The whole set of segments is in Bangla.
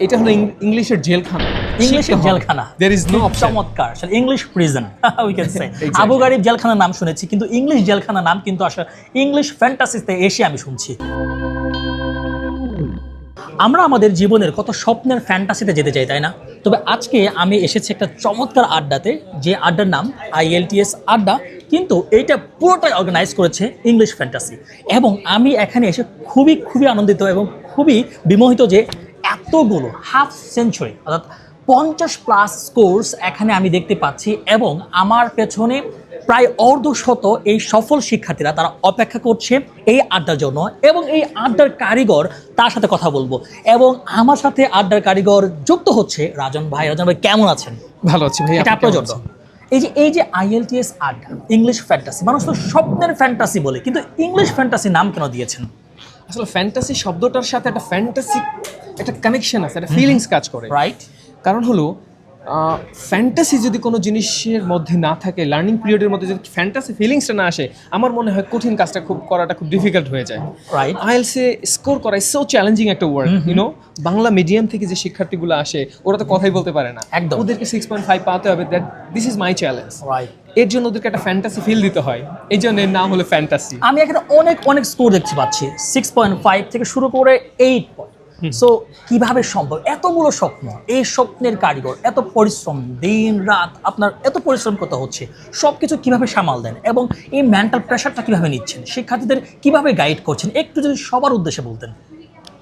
এটা হলো ইংলিশের জেলখানা। ইংলিশের জেলখানা। There is no option. চমৎকার, আসলে English prison we can say. Exactly. Abu Ghraib জেলখানার নাম শুনেছি, কিন্তু ইংলিশ জেলখানার নাম কিন্তু আসলে ইংলিশ ফ্যান্টাসিতে এসে আমি শুনছি। আমরা আমাদের জীবনের কত স্বপ্নের ফ্যান্টাসিতে যেতে চাই, তাই না? তবে আজকে আমি এসেছি একটা চমৎকার আড্ডাতে, যে আড্ডার নাম IELTS আড্ডা, কিন্তু এইটা পুরোটাই অর্গানাইজ করেছে ইংলিশ ফ্যান্টাসি। এবং আমি এখানে এসে খুবই আনন্দিত এবং খুবই বিমোহিত যে এতগুলো হাফ সেঞ্চুরি অর্থাৎ 50+ কোর্স এখানে আমি দেখতে পাচ্ছি, এবং আমার পেছনে প্রায় অর্ধশত এই সফল শিক্ষার্থীরা তারা অপেক্ষা করছে এই আড্ডার জন্য। এবং এই আড্ডার কারিগর, তার সাথে কথা বলবো। এবং আমার সাথে আড্ডার কারিগর যুক্ত হচ্ছে রাজন ভাই। রাজন ভাই কেমন আছেন? ভালো আছি ভাই। এটা আপনার জন্য। এই যে IELTS আড্ডা ইংলিশ ফ্যান্টাসি, মানুষ তো স্বপ্নের ফ্যান্টাসি বলে, কিন্তু ইংলিশ ফ্যান্টাসি নাম কেন দিয়েছেন? আসলে ফ্যান্টাসি শব্দটার সাথে একটা ফ্যান্টাসি একটা কানেকশন আছে, একটা ফিলিংস কাজ করে, রাইট? কারণ হলো ফ্যান্টাসি যদি কোনো জিনিসের মধ্যে না থাকে, লার্নিং পিরিয়ডের মধ্যে যদি ফ্যান্টাসি ফিলিংসটা না আসে, আমার মনে হয় কঠিন কাজটা করাটা খুব ডিফিকাল্ট হয়ে যায়। রাইট। আইএলসে স্কোর করা সো চ্যালেঞ্জিং একটা ওয়ার্ড, ইউনো। বাংলা মিডিয়াম থেকে যে শিক্ষার্থীগুলো আসে, ওরা তো কথাই বলতে পারে না, একদম। ওদেরকে 6.5 পাতে হবে, that this is my challenge. Right. এর জন্য ওদেরকে একটা ফ্যান্টাসি ফিল দিতে হয়, এই জন্য এর নাম হলো ফ্যান্টাসি। আমি এখানে অনেক স্কোর দেখতে পাচ্ছি, 6.5 থেকে শুরু করে 8 পয়েন্ট। সো কিভাবে সম্ভব এতগুলো স্বপ্ন? এই স্বপ্নের কারিগর, এত পরিশ্রম, দিন রাত আপনার এত পরিশ্রম করতে হচ্ছে, সব কিছু কীভাবে সামাল দেন এবং এই মেন্টাল প্রেশারটা কীভাবে নিচ্ছেন, শিক্ষার্থীদের কিভাবে গাইড করছেন, একটু যদি সবার উদ্দেশ্যে বলতেন।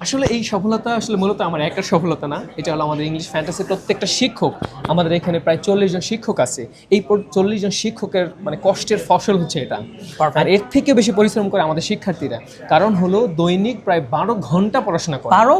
আসলে এই সফলতা আসলে মূলত আমার একার সফলতা না, এটা হলো আমাদের ইংলিশ ফ্যান্টাসির প্রত্যেকটা শিক্ষক। আমাদের এখানে প্রায় 40 জন শিক্ষক আছে। এই 40 জন শিক্ষকের মানে কষ্টের ফসল হচ্ছে এটা। আর এর থেকে বেশি পরিশ্রম করে আমাদের শিক্ষার্থীরা, কারণ হলো দৈনিক প্রায় 12 ঘন্টা পড়াশোনা করে। 12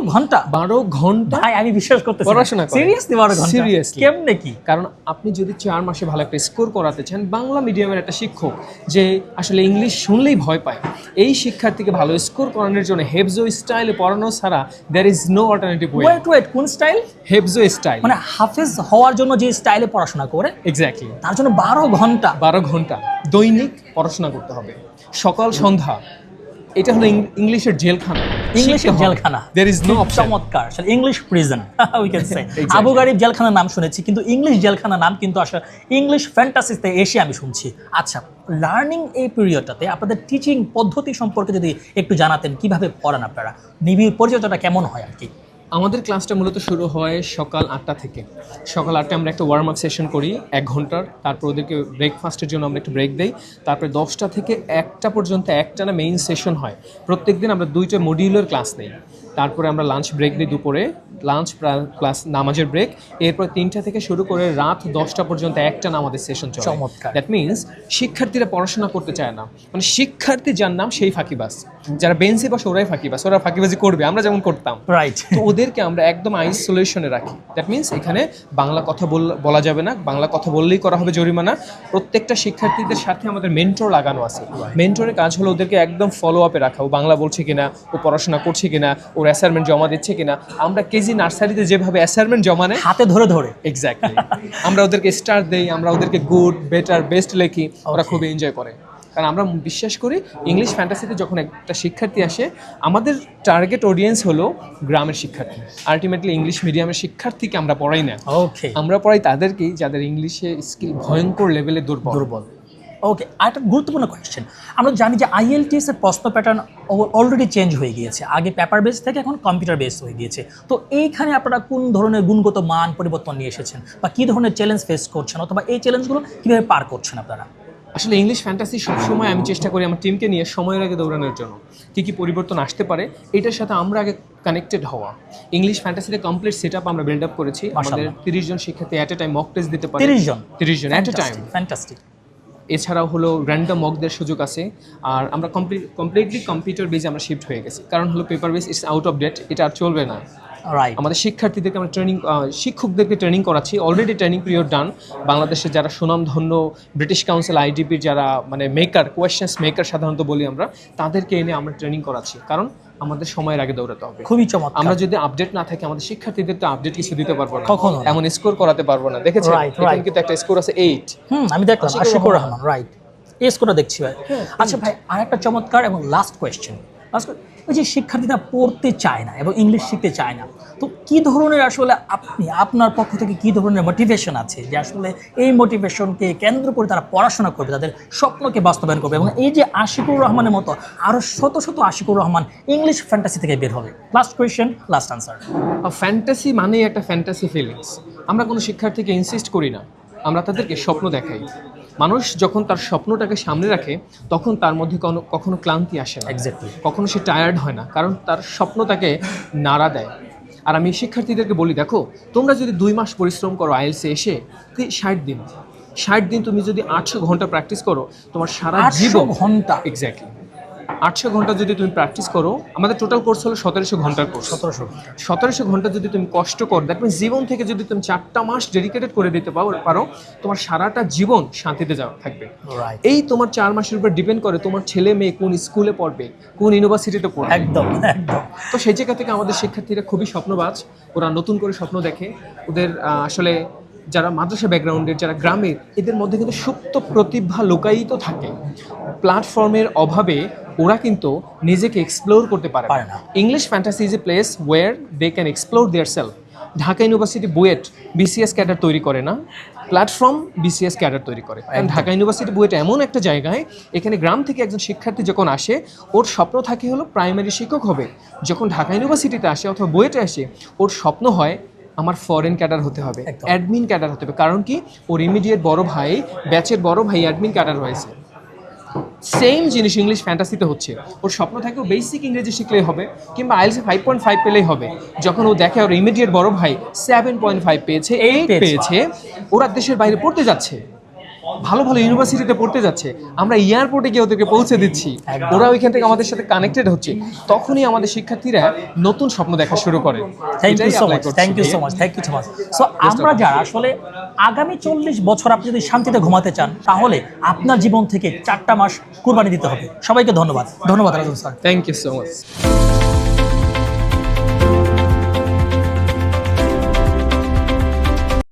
ঘন্টা ভাই, আমি বিশ্বাস করতে পড়াশোনা করে। সিরিয়াসলি 12 ঘন্টা? সিরিয়াসলি। কেমনে কি? কারণ আপনি যদি 4 মাসে ভালো একটা স্কোর করাতে চান, বাংলা মিডিয়ামের একটা শিক্ষক যে আসলে ইংলিশ শুনলেই ভয় পায়, এই শিক্ষার্থীকে ভালো স্কোর করানোর জন্য হেফজো স্টাইলে পড়ানো ছাড়া there is no alternative way. Wait, কোন স্টাইল? হেফজো স্টাইল, মানে হাফেজ হওয়ার জন্য যে স্টাইলে পড়াশোনা করে, এক্স্যাক্টলি তার জন্য 12 ঘন্টা 12 ঘন্টা দৈনিক পড়াশোনা করতে হবে, সকাল সন্ধ্যা। এটা হলো ইংলিশের জেলখানা। ইংলিশের জেলখানা। There is no option. চমৎকার, আসলে English prison we can say. Exactly. Abu Ghraib জেলখানার নাম শুনেছি, কিন্তু ইংলিশ জেলখানার নাম কিন্তু আসলে ইংলিশ ফ্যান্টাসিতে এসে আমি শুনছি। আচ্ছা, লার্নিং এই পিরিয়ডটাতে আপনাদের টিচিং পদ্ধতি সম্পর্কে যদি একটু জানাতেন, কিভাবে পড়ান আপনারা, নিবিড় পরিচর্যাটা কেমন হয় আর কি? আমাদের ক্লাসটা মূলত শুরু হয় সকাল 8টা থেকে। সকাল 8টায় আমরা একটা ওয়ার্ম আপ সেশন করি 1 ঘন্টার, তারপর ওদেরকে ব্রেকফাস্টের জন্য আমরা একটু ব্রেক দেই। তারপরে 10টা থেকে 1টা পর্যন্ত একটানা মেইন সেশন হয়। প্রত্যেকদিন আমরা 2টা মডিউলের ক্লাস নেই। তারপরে আমরা লাঞ্চ ব্রেক দিই, দুপুরে লাঞ্চ প্লাস নামাজের ব্রেক। এরপর 3টা থেকে শুরু করে রাত 10টা পর্যন্ত একটানা আমাদের সেশন চলে। চমৎকার। দ্যাট মিনস শিক্ষার্থীরা পড়াশোনা করতে চায় না, মানে শিক্ষার্থী যার নাম সেই ফাঁকিবাজ। যারা বেঞ্চে বসে ওরাই ফাঁকিবাজ, ওরা ফাঁকিবাজি করবে, আমরা যেমন করতাম। রাইট। তো ওদেরকে আমরা একদম আইসোলেশনে রাখি। দ্যাট মিনস এখানে বাংলা কথা বলা যাবে না, বাংলা কথা বললেই করা হবে জরিমানা। প্রত্যেকটা শিক্ষার্থীদের সাথে আমাদের মেন্টর লাগানো আছে। মেন্টরের কাজ হলো ওদেরকে একদম ফলো আপে রাখা, ও বাংলা বলছে কিনা, ও পড়াশোনা করছে কিনা, ওর অ্যাসাইনমেন্ট জমা দিচ্ছে কিনা। আমরা কেজি নার্সারিতে যেভাবে অ্যাসাইনমেন্ট জমা নেয় হাতে ধরে এক্স্যাক্টলি, আমরা ওদেরকে স্টার দেই, আমরা ওদেরকে গুড, বেটার, বেস্ট লেখি। ওরা খুব এনজয় করে, কারণ আমরা বিশ্বাস করি ইংলিশ ফ্যান্টাসিতে যখন একটা শিক্ষার্থী আসে, আমাদের টার্গেট অডিয়েন্স হলো গ্রামের শিক্ষার্থী। আলটিমেটলি ইংলিশ মিডিয়ামের শিক্ষার্থীকে আমরা পড়াই না, ওকে, আমরা পড়াই তাদেরকেই যাদের ইংলিশে স্কিল ভয়ঙ্কর লেভেলে দুর্বল। ওকে, আরেকটা গুরুত্বপূর্ণ কোয়েশ্চেন। আমরা জানি যে IELTS এর প্রশ্ন প্যাটার্ন অলরেডি চেঞ্জ হয়ে গিয়েছে, আগে পেপার বেস থেকে এখন কম্পিউটার বেস হয়ে গিয়েছে। তো এইখানে আপনারা কোন ধরনের গুণগত মান পরিবর্তন নিয়ে এসেছেন, বা কী ধরনের চ্যালেঞ্জ ফেস করছেন, অথবা এই চ্যালেঞ্জগুলো কীভাবে পার করছেন আপনারা? আসলে ইংলিশ ফ্যান্টাসি সবসময় আমি চেষ্টা করি আমার টিমকে নিয়ে সময়ের আগে দৌড়ানোর জন্য, কী পরিবর্তন আসতে পারে এটার সাথে আমরা আগে কানেক্টেড হওয়া। ইংলিশ ফ্যান্টাসিতে কমপ্লিট সেট আপ আমরা বিল্ড আপ করেছি। আমাদের 30 জন শিক্ষার্থী at a time mock test দিতে পারে। 30 জন অ্যাট এ টাইম, ফ্যান্টাস্টিক। এছাড়াও হলো র্যান্ডম মকদের সুযোগ আছে। আর আমরা কমপ্লিটলি কম্পিউটার বেজে আমরা শিফট হয়ে গেছি, কারণ হলো paper base it's out of date, এটা আর চলবে না। রাইট। আমাদের শিক্ষার্থীদেরকে আমরা শিক্ষকদেরকে ট্রেনিং করাচ্ছি, অলরেডি ট্রেনিং পিরিয়ড ডান। বাংলাদেশের যারা সুনামধন্য ব্রিটিশ কাউন্সিল IDPর যারা মানে মেকার, কোয়েশ্চেন্স মেকার সাধারণত বলি আমরা, তাদেরকে এনে আমরা ট্রেনিং করাচ্ছি, কারণ আমাদের সময়ের আগে দৌড়াতে হবে। খুবই চমৎকার। আমরা যদি আপডেট না থাকি, আমাদের শিক্ষার্থীদের তো আপডেট কিছু দিতে পারবো না, কখনো এমন স্কোর করাতে পারবো না। দেখেছেন এখানে কিন্তু একটা স্কোর আছে 8। আমি দেখলাম আশিকুর রহমান, রাইট, এই স্কোরটা দেখছি ভাই। আচ্ছা ভাই, আরেকটা চমৎকার এবং লাস্ট কোয়েশ্চেন, ওই যে শিক্ষার্থীরা পড়তে চায় না এবং ইংলিশ শিখতে চায় না, তো কি ধরনের আসলে আপনি আপনার পক্ষ থেকে কি ধরনের মোটিভেশন আছে যে আসলে এই মোটিভেশনকে কেন্দ্র করে তারা পড়াশোনা করবে, তাদের স্বপ্নকে বাস্তবায়ন করবে এবং এই যে আশিকুর রহমানের মতো আরও শত শত আশিকুর রহমান ইংলিশ ফ্যান্টাসি থেকে বের হবে? Last question, last answer. Fantasy মানেই একটা ফ্যান্টাসি ফিলিংস। আমরা কোনো শিক্ষার্থীকে ইনসিস্ট করি না, আমরা তাদেরকে স্বপ্ন দেখাই। মানুষ যখন তার স্বপ্নটাকে সামনে রাখে তখন তার মধ্যে কখনো ক্লান্তি আসে না, এক্স্যাক্টলি, কখনো সে টায়ার্ড হয় না, কারণ তার স্বপ্ন তাকে নাড়া দেয়। আর আমি শিক্ষার্থীদেরকে বলি, দেখো তোমরা যদি 2 মাস পরিশ্রম করো আইএলসে এসে, 60 দিন তুমি যদি 800 ঘন্টা প্র্যাকটিস করো, তোমার সারা জীবন ঘন্টা, এক্স্যাক্টলি 800 ঘন্টা যদি তুমি প্র্যাকটিস করো, আমাদের টোটাল কোর্স হলো 1700 ঘন্টার কোর্স। 1700 ঘন্টা যদি তুমি কষ্ট করো, দ্যাট মিনস জীবন থেকে যদি তুমি 4টা মাস ডেডিকেটেড করে দিতে পারো, তোমার সারাটা জীবন শান্তিতে থাকবে। এই তোমার 4 মাসের উপর ডিপেন্ড করে তোমার ছেলে মেয়ে কোন স্কুলে পড়বে, কোন ইউনিভার্সিটিতে পড়বে। একদম একদম। তো সেই জায়গা থেকে আমাদের শিক্ষার্থীরা খুবই স্বপ্নবাজ, ওরা নতুন করে স্বপ্ন দেখে। ওদের আসলে যারা মাদ্রাসা ব্যাকগ্রাউন্ডের, যারা গ্রামের, এদের মধ্যে কিন্তু সুপ্ত প্রতিভা লুকায়িত থাকে। প্ল্যাটফর্মের অভাবে ওরা কিন্তু নিজেকে এক্সপ্লোর করতে পারে না। English fantasy is a place where they can explore their self. Dhaka university BUET BCS cadre তৈরি করে না, প্ল্যাটফর্ম বিসিএস ক্যাডার তৈরি করে। কারণ ঢাকা ইউনিভার্সিটি বুয়েট এমন একটা জায়গায়, এখানে গ্রাম থেকে একজন শিক্ষার্থী যখন আসে, ওর স্বপ্ন থাকে হলো প্রাইমারি শিক্ষক হবে। যখন ঢাকা ইউনিভার্সিটিতে আসে অথবা বুয়েটে আসে, ওর স্বপ্ন হয় আমার ফরেন ক্যাডার হতে হবে, অ্যাডমিন ক্যাডার হতে হবে। কারণ কি, ওর ইমিডিয়েট বড় ভাই, ব্যাচের বড় ভাই অ্যাডমিন ক্যাডার হয়েছে। সেম জিনিস ইংলিশ ফ্যান্টাসিতে হচ্ছে। ওর স্বপ্ন থাকে ও বেসিক ইংরেজি শিখলেই হবে, কিংবা আইএলসে 5.5 পেলেই হবে। যখন ও দেখে ওর ইমিডিয়েট বড় ভাই 7.5 পেয়েছে, 8 পেয়েছে, ওরা দেশের বাইরে পড়তে যাচ্ছে, ভালো ভালো ইউনিভার্সিটিতে পড়তে যাচ্ছে, আমরা এয়ারপোর্টে গিয়ে ওদেরকে পৌঁছে দিচ্ছি, ওরা ওইখান থেকে আমাদের সাথে কানেক্টেড হচ্ছে, তখনই আমাদের শিক্ষার্থীরা নতুন স্বপ্ন দেখা শুরু করে। Thank you so much, thank you so much, thank you so much. So আমরা যারা আসলে আগামী 40 বছর আপনি যদি শান্তিতে ঘুমাতে চান, তাহলে আপনার জীবন থেকে 4টা মাস কুরবানি দিতে হবে। সবাইকে ধন্যবাদ, ধন্যবাদ Rajan sir. Thank you so much.